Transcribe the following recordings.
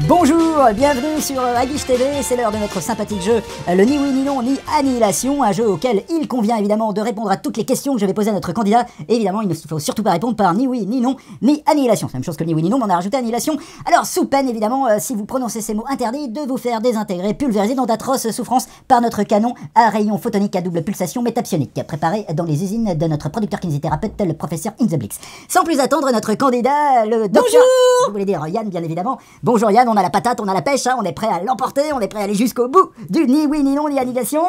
Bonjour, bienvenue sur Aguiche TV, c'est l'heure de notre sympathique jeu, le ni oui ni non ni annihilation, un jeu auquel il convient évidemment de répondre à toutes les questions que je vais poser à notre candidat. Évidemment, il ne faut surtout pas répondre par ni oui ni non ni annihilation, c'est la même chose que ni oui ni non, mais on a rajouté annihilation. Alors sous peine évidemment, si vous prononcez ces mots interdits, de vous faire désintégrer, pulvériser dans d'atroces souffrances par notre canon à rayon photonique à double pulsation métapsionique, préparé dans les usines de notre producteur kinésithérapeute, le professeur Inzeblix. Sans plus attendre, notre candidat, le docteur... Bonjour. Vous voulez dire Yann, bien évidemment. Bonjour Yann, on a la patate, on a la pêche, hein, on est prêt à l'emporter, on est prêt à aller jusqu'au bout du ni oui ni non ni annihilation.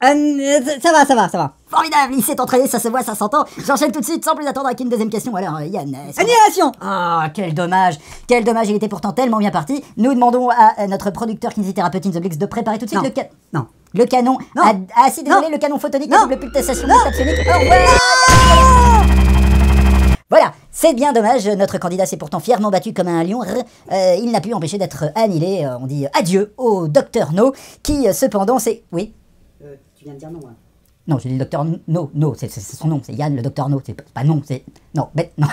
Ça va. Formidable, il s'est entraîné, ça se voit, ça s'entend. J'enchaîne tout de suite sans plus attendre avec une deuxième question. Alors Yann... Annihilation. Ah, quel dommage, il était pourtant tellement bien parti. Nous demandons à notre producteur kinésithérapeute Inzeblix de préparer tout de suite Non. le canon. Non. Le canon... Non. Ah si, désolé, Non. le canon photonique Non. à double pulsation métapsionique. Au revoir. Voilà, c'est bien dommage, notre candidat s'est pourtant fièrement battu comme un lion, il n'a pu empêcher d'être annihilé, on dit adieu au Docteur No, qui cependant c'est... Oui Tu viens de dire non, hein. Non, j'ai dit Docteur No, c'est son nom, c'est Yann le Docteur No, c'est pas non, c'est... Non, mais non,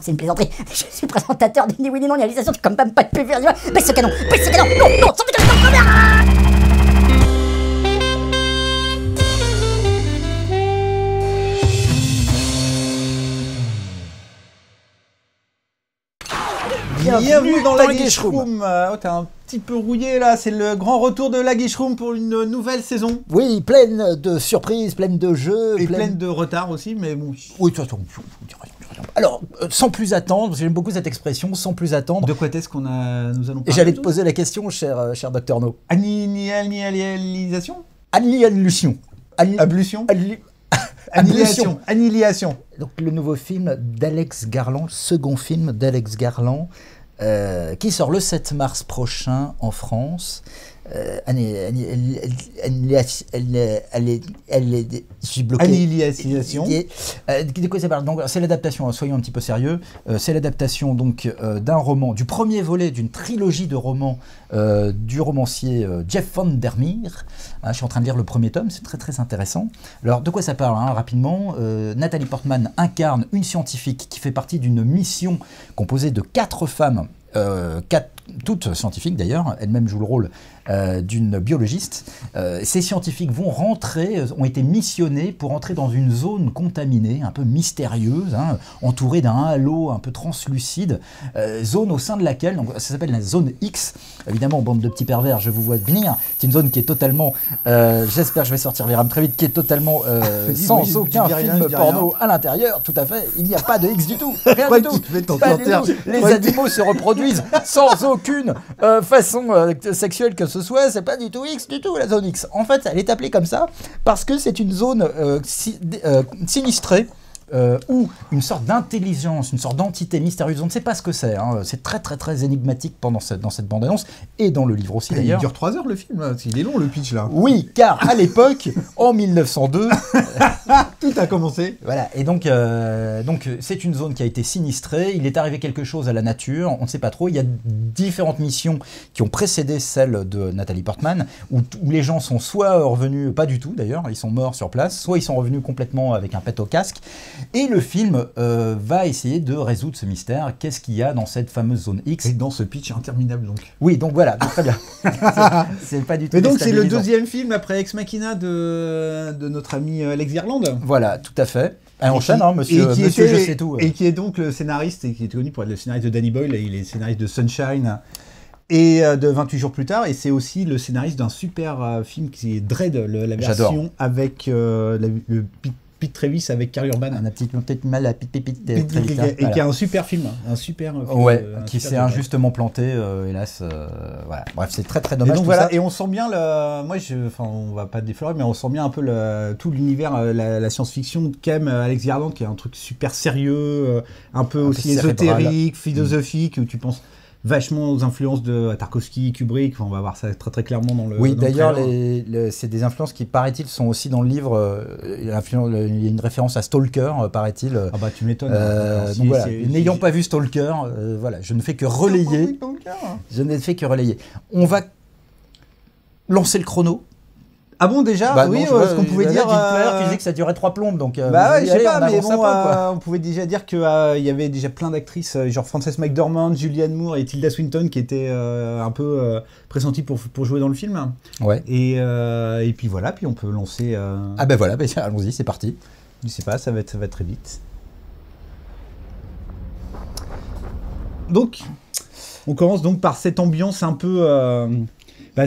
c'est une plaisanterie, je suis présentateur du ni oui ni non, ni réalisation, tu comme pas de pub, baisse ce canon, non, sortez de la caméra. Bienvenue dans la Guiche Room. Oh, t'es un petit peu rouillé là, c'est le grand retour de la Guiche Room pour une nouvelle saison. Oui, pleine de surprises, pleine de jeux. Et pleine de retard aussi, mais bon. Oui, de toute façon. Alors, sans plus attendre, j'aime beaucoup cette expression, sans plus attendre. De quoi est-ce qu'on a, nous allons parler? J'allais te poser la question, cher Docteur No. Annihilation. Annihilation. Ablution. Annihilation. Annihilation. Donc, le nouveau film d'Alex Garland, le second film d'Alex Garland, qui sort le 7 mars prochain en France. Je suis bloqué. Annihilation. De quoi ça parle? Donc, c'est l'adaptation, soyons un petit peu sérieux, c'est l'adaptation donc d'un roman, du premier volet d'une trilogie de romans du romancier Jeff Vandermeer. Je suis en train de lire le premier tome, c'est très très intéressant. Alors de quoi ça parle rapidement? Nathalie Portman incarne une scientifique qui fait partie d'une mission composée de 4 femmes, toutes scientifiques d'ailleurs, elle-même joue le rôle d'une biologiste. Ces scientifiques ont été missionnés pour entrer dans une zone contaminée, un peu mystérieuse, entourée d'un halo un peu translucide, zone au sein de laquelle, donc, ça s'appelle la zone X, évidemment, bande de petits pervers, je vous vois venir, c'est une zone qui est totalement, j'espère que je vais sortir les rames très vite, qui est totalement sans aucun film porno à l'intérieur, tout à fait, il n'y a pas de X du tout, rien du tout, pas du tout. Les animaux se reproduisent sans aucune façon sexuelle que ce soit, c'est pas du tout X du tout la zone X. En fait, elle est appelée comme ça parce que c'est une zone sinistrée où une sorte d'intelligence, une sorte d'entité mystérieuse, on ne sait pas ce que c'est, c'est très très très énigmatique dans cette bande-annonce et dans le livre aussi d'ailleurs. Il dure 3 heures le film, là. Il est long le pitch là. Oui, car à l'époque, en 1902, tout a commencé. Voilà, et donc c'est une zone qui a été sinistrée, il est arrivé quelque chose à la nature, on ne sait pas trop, il y a différentes missions qui ont précédé celle de Nathalie Portman, où les gens sont soit revenus, pas du tout d'ailleurs, ils sont morts sur place, soit ils sont revenus complètement avec un pet au casque. Et le film va essayer de résoudre ce mystère. Qu'est-ce qu'il y a dans cette fameuse zone X? Et dans ce pitch interminable donc. Oui, donc voilà, donc, très bien. C'est pas du tout. Mais donc c'est le deuxième film après Ex Machina de notre ami Alex Garland. Voilà, tout à fait. Et enchaîne, monsieur Je sais tout. Et qui est donc le scénariste, et qui est connu pour être le scénariste de Danny Boyle, et il est scénariste de Sunshine et de 28 jours plus tard, et c'est aussi le scénariste d'un super film qui est Dread, la version avec le Pete Travis avec Carl Urban. On a peut-être mal à Pete et qui est un super film, ouais, qui s'est injustement planté, hélas. Voilà. Bref, c'est très très dommage. Et donc tout voilà, ça. et on sent bien on va pas déflorer, mais on sent bien un peu tout l'univers, la science-fiction qu'aime Alex Garland, qui est un truc super sérieux, un peu aussi ésotérique, philosophique, où tu penses vachement aux influences de Tarkovsky, Kubrick, on va voir ça très très clairement dans le. Oui, d'ailleurs, c'est des influences qui, paraît-il, sont aussi dans le livre. Il y a une référence à Stalker, paraît-il. Ah bah tu m'étonnes. Donc voilà, n'ayant pas vu Stalker, voilà, je ne fais que relayer. Je n'ai fait que relayer. On va lancer le chrono. Ah bon, déjà? Bah, oui, non, ce qu'on pouvait dire. Tout à l'heure, tu disais que ça durait 3 plombes, donc. Bah ouais, je sais allez, pas, on mais avance bon, un peu, quoi. on pouvait déjà dire qu'il y avait déjà plein d'actrices, genre Frances McDormand, Julianne Moore et Tilda Swinton qui étaient un peu pressenties pour jouer dans le film. Ouais. Et puis voilà, puis on peut lancer. Ah ben voilà, allons-y, c'est parti. Je sais pas, ça va très vite. Donc, on commence donc par cette ambiance un peu.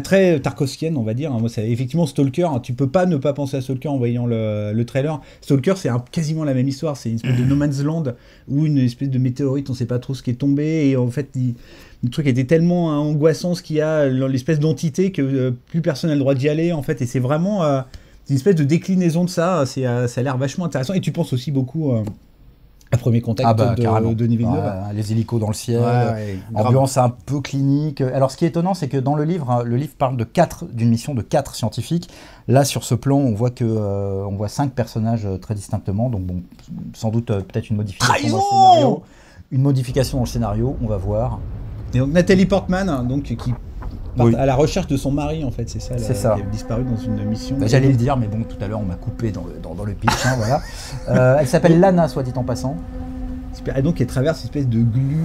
Très tarkovskienne, on va dire. Moi, c'est effectivement Stalker. Tu peux pas ne pas penser à Stalker en voyant le trailer. Stalker, c'est quasiment la même histoire. C'est une espèce de No Man's Land où une espèce de météorite, on sait pas trop ce qui est tombé. Et en fait, le truc était tellement angoissant, ce qu'il y a, l'espèce d'entité, que plus personne n'a le droit d'y aller, en fait. Et c'est vraiment une espèce de déclinaison de ça. Ça a l'air vachement intéressant. Et tu penses aussi beaucoup à Premier Contact de Denis Villeneuve. Ouais, les hélicos dans le ciel, ambiance un peu clinique. Alors ce qui est étonnant, c'est que dans le livre parle d'une mission de 4 scientifiques. Là, sur ce plan, on voit 5 personnages très distinctement. Donc bon, sans doute peut-être une modification dans le scénario. Une modification dans le scénario, on va voir. Et donc Nathalie Portman, donc qui à la recherche de son mari, en fait, c'est ça. C'est ça. Qui a disparu dans une mission. J'allais le dire, mais bon, tout à l'heure, on m'a coupé dans le pitch. Voilà. Elle s'appelle Lana, soit dit en passant. Et donc, elle traverse une espèce de glu.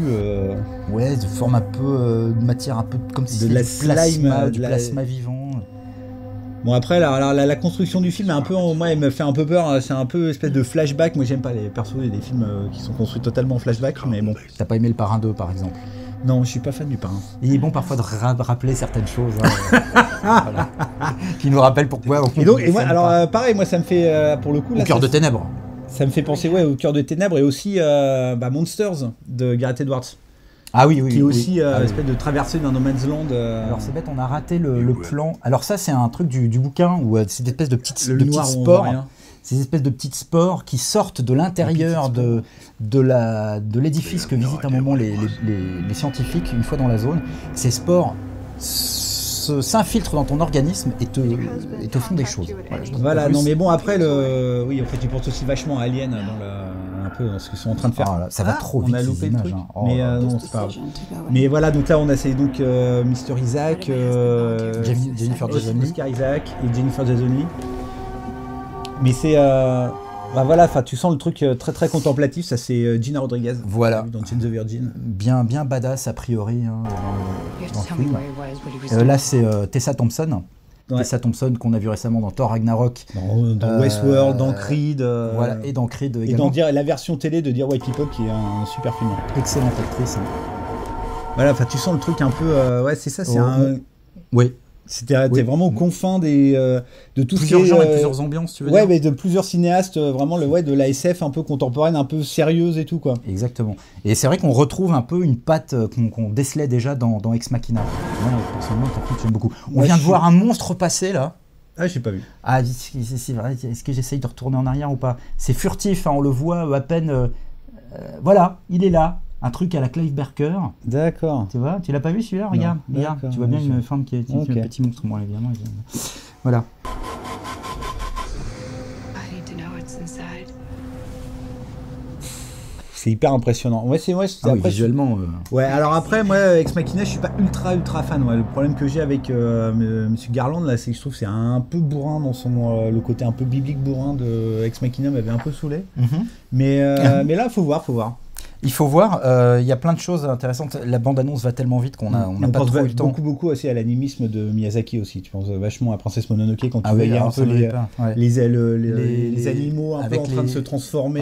Ouais, de forme un peu de matière un peu comme si c'était du plasma vivant. Bon, après, la construction du film est un peu, moi, elle me fait un peu peur. C'est un peu espèce de flashback. Moi, j'aime pas les persos et les films qui sont construits totalement en flashback, mais bon. T'as pas aimé le Parrain 2, par exemple? Non, je suis pas fan du Parrain. Il est bon parfois de rappeler certaines choses, voilà. Qui nous rappellent pourquoi. Et moi, alors pareil, moi ça me fait pour le coup. Au cœur de ténèbres. Ça me fait penser au cœur de ténèbres et aussi Monsters de Gareth Edwards. Ah oui, qui est aussi espèce de traversée d'un No Man's Land. Alors c'est bête, on a raté le plan. Alors ça c'est un truc du bouquin où c'est des espèces de petites spores. Ces espèces de petites spores qui sortent de l'intérieur de l'édifice que visitent à un moment les scientifiques une fois dans la zone. Ces spores s'infiltrent dans ton organisme et te font des choses. Voilà, non mais bon après oui en fait tu penses aussi vachement à Alien un peu dans ce qu'ils sont en train de faire. Oh là, ça va trop vite. On a loupé le truc. Oh, mais non c'est pas grave. Mais voilà donc là on a donc Mr Isaac, Jennifer Jason Leigh, Oscar Isaac et Jennifer Jason Leigh. Mais c'est voilà, tu sens le truc très très contemplatif, ça c'est Gina Rodriguez. Voilà. Dans Jane the Virgin. Bien badass a priori dans le film. Là c'est Tessa Thompson. Ouais. Tessa Thompson qu'on a vu récemment dans Thor Ragnarok. Dans Westworld, dans Creed. Voilà, et dans Creed également. Et dans la version télé de Dear White People qui est un super film. Excellente actrice. Voilà, tu sens le truc un peu... ouais, c'est ça, c'est un... Oui. T'es vraiment aux confins de tout plusieurs gens et plusieurs ambiances, tu veux dire. Ouais, mais de plusieurs cinéastes, vraiment de la SF un peu contemporaine, un peu sérieuse et tout, quoi. Exactement. Et c'est vrai qu'on retrouve un peu une patte qu'on décelait déjà dans Ex Machina. Moi, personnellement, j'aime beaucoup. On vient de voir un monstre passer, là. Ah, j'ai pas vu. Ah, c'est vrai. Est-ce que j'essaye de retourner en arrière ou pas? C'est furtif, hein, on le voit à peine. Voilà, il est là. Un truc à la Clive Barker. D'accord. Tu vois, tu l'as pas vu celui-là? Regarde. Tu vois bien une femme qui est un petit monstre, moi évidemment. Voilà. C'est hyper impressionnant. Ouais, c'est visuellement. Ouais, alors après, moi, Ex Machina, je suis pas ultra fan. Ouais. Le problème que j'ai avec Monsieur Garland, là, c'est que je trouve que c'est un peu bourrin dans le côté un peu biblique bourrin de Ex Machina m'avait un peu saoulé. Mais là, faut voir. Il faut voir, il y a plein de choses intéressantes. La bande-annonce va tellement vite qu'on n'a pas trop eu le temps. Beaucoup aussi à l'animisme de Miyazaki aussi. Tu penses vachement à Princesse Mononoke quand tu voyais un peu les animaux un peu en train de se transformer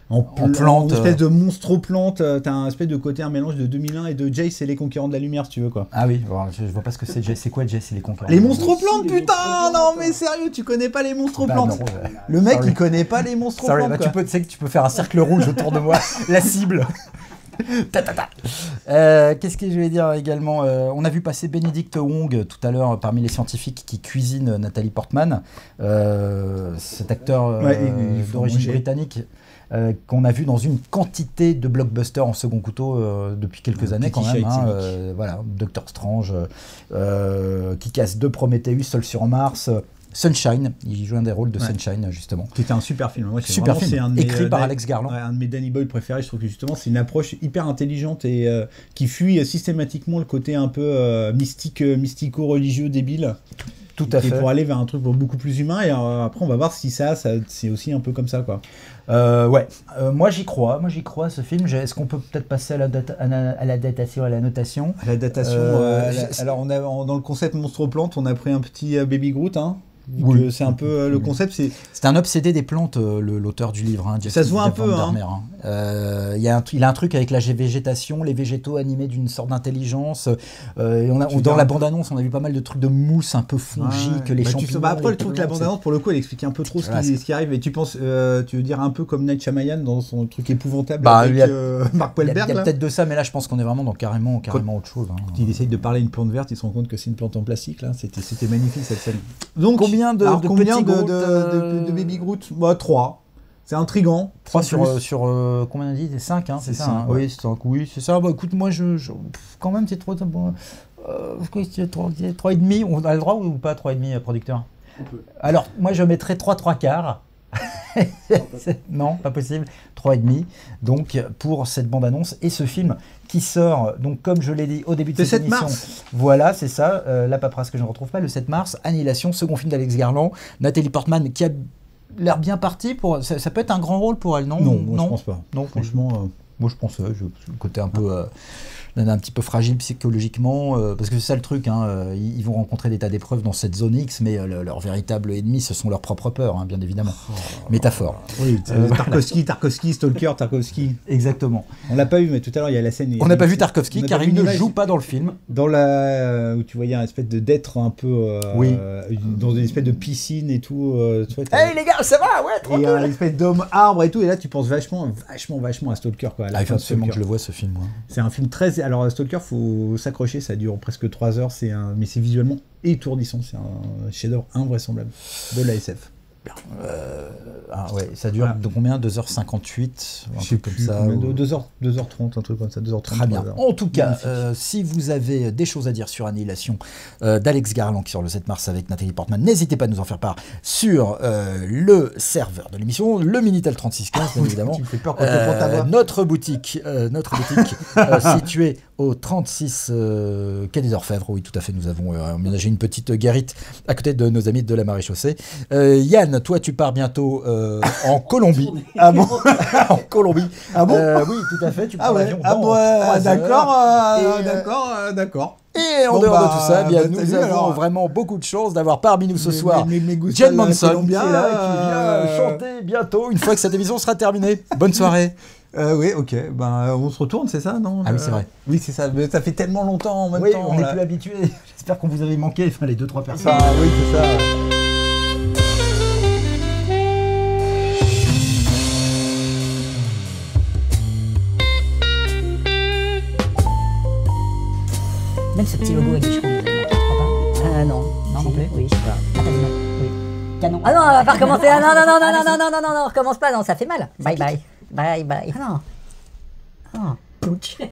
en plantes. Une espèce de monstro-plante. T'as un espèce de côté, un mélange de 2001 et de Jace et les Conquérants de la Lumière, si tu veux, quoi. Ah oui, je vois pas ce que c'est Jace. C'est quoi Jace et les Conquérants? Les monstro-plantes, putain! Non, mais sérieux, tu connais pas les monstro-plantes? Le mec, il connaît pas les monstro-plantes. Bah, tu sais que tu peux faire un cercle rouge autour de moi, la cible. Qu'est-ce que je vais dire également? On a vu passer Benedict Wong tout à l'heure parmi les scientifiques qui cuisinent Nathalie Portman, cet acteur d'origine britannique. Qu'on a vu dans une quantité de blockbusters en second couteau depuis quelques années quand même. Voilà, Doctor Strange, Kick-Ass 2, Prometheus, Seul sur Mars, Sunshine. Il joue un des rôles de Sunshine justement. Qui était un super film. Moi, super film, écrit par Alex Garland. Un de mes Danny Boyle préférés. Je trouve que justement c'est une approche hyper intelligente et qui fuit systématiquement le côté un peu mystico-religieux débile. Tout à fait. Pour aller vers un truc beaucoup plus humain, et après on va voir si ça c'est aussi un peu comme ça, quoi. Ouais, moi j'y crois à ce film. Est-ce qu'on peut peut-être passer à la datation, à la notation? À la datation, alors dans le concept Monstre Plante, on a pris un petit Baby Groot, hein. Oui. C'est un peu le concept, c'est un obsédé des plantes, l'auteur du livre. Hein, ça se voit un peu. Il a un truc avec la végétation, les végétaux animés d'une sorte d'intelligence. Dans la bande-annonce, on a vu pas mal de trucs de mousse un peu fongique, les champignons. Après, le truc, la bande-annonce, pour le coup, elle explique un peu trop ce qui arrive. Et tu penses, tu veux dire un peu comme Night Shyamalan dans son truc épouvantable avec Mark Wahlberg. Il y a peut-être de ça, mais là, je pense qu'on est vraiment dans carrément autre chose. Hein. Il essaye de parler à une plante verte, il se rend compte que c'est une plante en plastique. Là, c'était magnifique cette scène. Donc, combien de Baby Groot? 3. C'est intriguant. 3 sur combien on a dit? 5, hein, c'est ça, hein. Ouais. Oui, c'est ça. Bah écoute, moi, quand même, c'est 3. 3,5. On a le droit ou pas 3,5, producteur? On peut. Alors, moi, je mettrais 3 quarts. Non, pas possible. 3,5. Donc, pour cette bande-annonce et ce film qui sort, donc comme je l'ai dit au début de cette émission. Le 7 mars. Voilà, c'est ça. La paperasse que je ne retrouve pas. Le 7 mars, Annihilation, second film d'Alex Garland. Nathalie Portman qui a l'air bien partie pour. Ça peut être un grand rôle pour elle, non? Non, je pense pas. Non, Franchement. moi je pense le côté un peu un petit peu fragile psychologiquement, parce que c'est ça le truc, hein, ils vont rencontrer des tas d'épreuves dans cette zone X, mais leur véritable ennemi, ce sont leurs propres peurs, hein, bien évidemment. Métaphore. Oui, Tarkovsky, Stalker, Tarkovsky. Exactement. On l'a pas eu, mais tout à l'heure il y a la scène. On n'a pas vu Tarkovsky car il ne joue pas dans le film. Dans où tu voyais un espèce d'être un peu dans une espèce de piscine et tout. Hey les gars, ça va, ouais, trop cool. Et un espèce d'homme arbre et tout, et là tu penses vachement à Stalker, quoi. Il faut absolument que je le vois ce film. Ouais. C'est un film très. Alors Stalker, faut s'accrocher, ça dure presque 3 heures, mais c'est visuellement étourdissant, c'est un chef-d'œuvre invraisemblable de la SF. Ouais, ça dure de combien? 2h58, un truc comme ça. 2h30, un truc comme ça, 2h30. Très bien. En tout cas, si vous avez des choses à dire sur Annihilation d'Alex Garland qui sort le 7 mars avec Nathalie Portman, n'hésitez pas à nous en faire part sur le serveur de l'émission, le Minitel 3615, bien évidemment. Tu me fais peur quand tu prends ta voix. Notre boutique située au 36 quai des Orfèvres. Oui, tout à fait, nous avons aménagé une petite guérite à côté de nos amis de la Maréchaussée. Yann, toi, tu pars bientôt en Colombie. Ah bon? En Colombie. Ah bon? Oui, tout à fait. Tu prends l'avion. D'accord. Et en dehors de tout ça, nous avons vraiment beaucoup de chance d'avoir parmi nous ce soir Jen Manson qui est là et qui vient chanter bientôt une fois que cette émission sera terminée. Bonne soirée. Oui, ok. On se retourne, c'est ça, non? Ah oui, c'est vrai. Oui, c'est ça. Mais ça fait tellement longtemps en même temps. Oui, on n'est plus habitués. J'espère qu'on vous avait manqué, enfin les 2-3 personnes. Oui, c'est ça. Même ce petit logo avec des chevaux, vous avez manqué, tu crois pas? Non. Non plus? Oui, je sais pas. Ah, oui. Canon. Ah non, on va pas recommencer. Ah non, recommence pas, non, ça fait mal. Bye bye. Bye bye. Ah non. Oh, ouch.